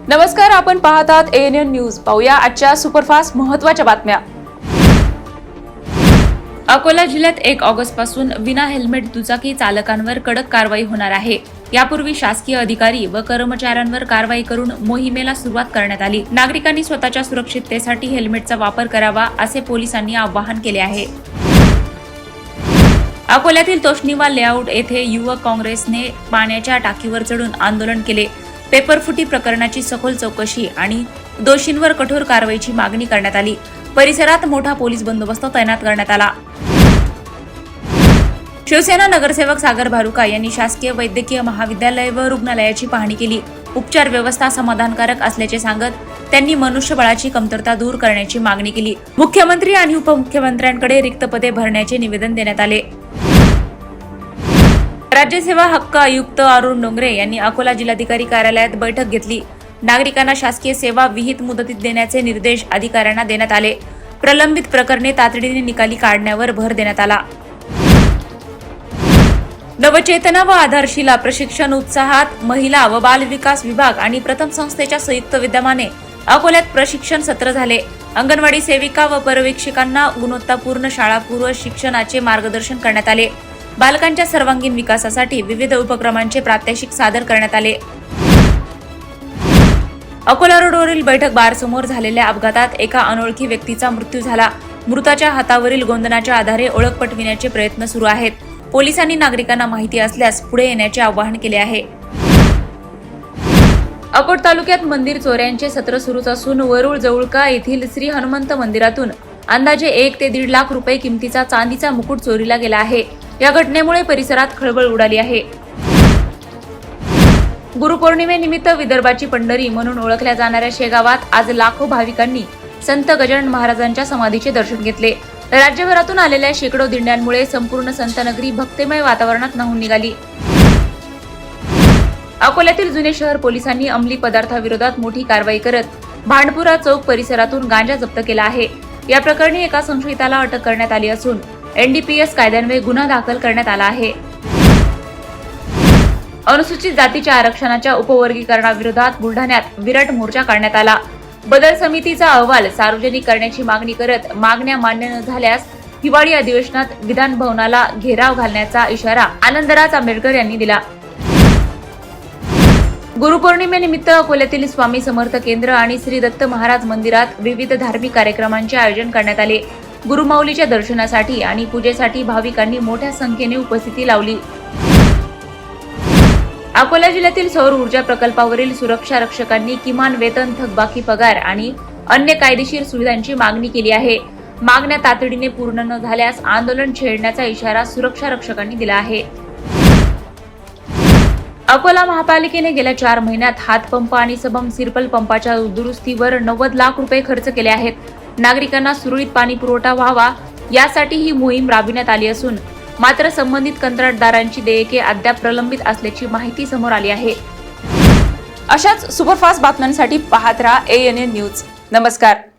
नमस्कार, आपण पाहतात ANN न्यूज। पाहूया आजच्या सुपरफास्ट महत्त्वाच्या बातम्या। अकोला जिल्ह्यात 1 ऑगस्ट पासून विना हेल्मेट दुचाकी चालकांवर कडक कारवाई होणार आहे। यापूर्वी शासकीय अधिकारी व कर्मचाऱ्यांवर कारवाई करून मोहिमेला सुरुवात करण्यात आली। नागरिकांनी स्वतःच्या सुरक्षिततेसाठी हेल्मेटचा वापर करावा असे पोलिसांनी आवाहन केले आहे। अकोल्यातील तोष्णीवाल लेआउट येथे युवक काँग्रेसने पाण्याच्या टाकीवर चढून आंदोलन केले। पेपरफुटी प्रकरणाची सखोल चौकशी आणि दोषींवर कठोर कारवाईची मागणी करण्यात आली। परिसरात मोठा पोलीस बंदोबस्त तैनात करण्यात आला। शिवसेना नगरसेवक सागर भारुका यांनी शासकीय वैद्यकीय महाविद्यालय व रुग्णालयाची पाहणी केली। उपचार व्यवस्था समाधानकारक असल्याचे सांगत त्यांनी मनुष्यबळाची कमतरता दूर करण्याची मागणी केली। मुख्यमंत्री आणि उपमुख्यमंत्र्यांकडे रिक्त पदे भरण्याचे निवेदन देण्यात आले। राज्यसेवा हक्क आयुक्त अरुण डोंगरे यांनी अकोला जिल्हाधिकारी कार्यालयात बैठक घेतली। नागरिकांना शासकीय सेवा विहित मुदतीत देण्याचे निर्देश अधिकाऱ्यांना देण्यात आले। प्रलंबित प्रकरणे तातडीने निकाली काढण्यावर भर देण्यात आला। नवचेतना व आधारशिला प्रशिक्षण उत्साहात महिला व बाल विकास विभाग आणि प्रथम संस्थेच्या संयुक्त विद्यमाने अकोल्यात प्रशिक्षण सत्र झाले। अंगणवाडी सेविका व पर्यवेक्षकांना गुणवत्तापूर्ण शाळापूर्व शिक्षणाचे मार्गदर्शन करण्यात आले। बालकांच्या सर्वांगीण विकासासाठी विविध उपक्रमांचे प्रात्यक्षिक सादर करण्यात आले। अकोला रोडवरील बैठक बार समोर झालेल्या अपघातात एका अनोळखी व्यक्तीचा मृत्यू झाला। मृताच्या हातावरील गोंदनाच्या आधारे ओळख पटविण्याचे प्रयत्न सुरू आहेत। पोलिसांनी नागरिकांना माहिती असल्यास पुढे येण्याचे आवाहन केले आहे। अकोट तालुक्यात मंदिर चोऱ्यांचे सत्र सुरूच असून वरुळ जवळका येथील श्री हनुमंत मंदिरातून अंदाजे 1 ते 1.5 लाख रुपये किमतीचा चांदीचा मुकुट चोरीला गेला आहे। या घटनेमुळे परिसरात खळबळ उडाली आहे। गुरुपौर्णिमेनिमित्त विदर्भाची पंढरी म्हणून ओळखल्या जाणाऱ्या शेगावात आज लाखो भाविकांनी संत गजानन महाराजांच्या समाधीचे दर्शन घेतले। राज्यभरातून आलेल्या शेकडो दिंड्यांमुळे संपूर्ण संतनगरी भक्तिमय वातावरणात न्हाऊन निघाली। अकोल्यातील जुने शहर पोलिसांनी अंमली पदार्थाविरोधात मोठी कारवाई करत भांडपुरा चौक परिसरातून गांजा जप्त केला आहे। या प्रकरणी एका संशयिताला अटक करण्यात आली असून NDPS कायद्यान्वये गुन्हा दाखल करण्यात आला आहे। अनुसूचित जातीच्या आरक्षणाच्या उपवर्गीकरणाविरोधात बुलढाण्यात विराट मोर्चा काढण्यात आला। बदल समितीचा अहवाल सार्वजनिक करण्याची मागणी करत मागण्या मान्य न झाल्यास हिवाळी अधिवेशनात विधान भवनाला घेराव घालण्याचा इशारा आनंदराज आंबेडकर यांनी दिला। गुरुपौर्णिमेनिमित्त अकोल्यातील स्वामी समर्थ केंद्र आणि श्री दत्त महाराज मंदिरात विविध धार्मिक कार्यक्रमांचे आयोजन करण्यात आले। गुरुमाऊलीच्या दर्शनासाठी आणि पूजेसाठी भाविकांनी मोठ्या संख्येने उपस्थिती लावली। अकोला जिल्ह्यातील सौर ऊर्जा प्रकल्पावरील सुरक्षा रक्षकांनी किमान वेतन, थकबाकी पगार आणि अन्य कायदेशीर सुविधांची मागणी केली आहे। मागण्या तातडीने पूर्ण न झाल्यास आंदोलन छेडण्याचा इशारा सुरक्षा रक्षकांनी दिला आहे। अकोला महापालिकेने गेल्या 4 महिन्यात हातपंप आणि सबम सिरपल पंपाच्या दुरुस्तीवर 90 लाख रुपये खर्च केले आहेत। नागरिकांना सुरळीत पाणी पुरवठा व्हावा यासाठी ही मोहीम राबविण्यात आली असून मात्र संबंधित कंत्राटदारांची देयके अद्याप प्रलंबित असल्याची माहिती समोर आली आहे। अशाच सुपरफास्ट बातम्यांसाठी पाहत रहा ANN न्यूज। नमस्कार।